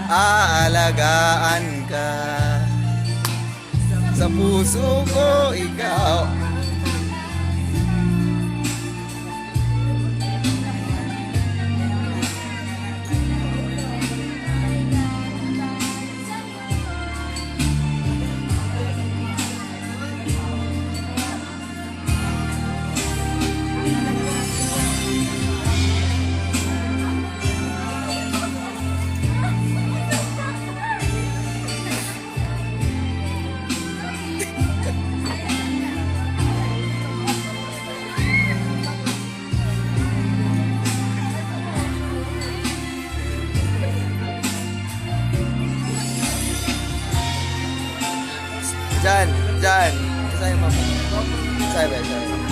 aalagaan ka. Sa puso ko ikaw. Diyan, diyan. Sa'yo, mama. Sa'yo ba? Sa'yo.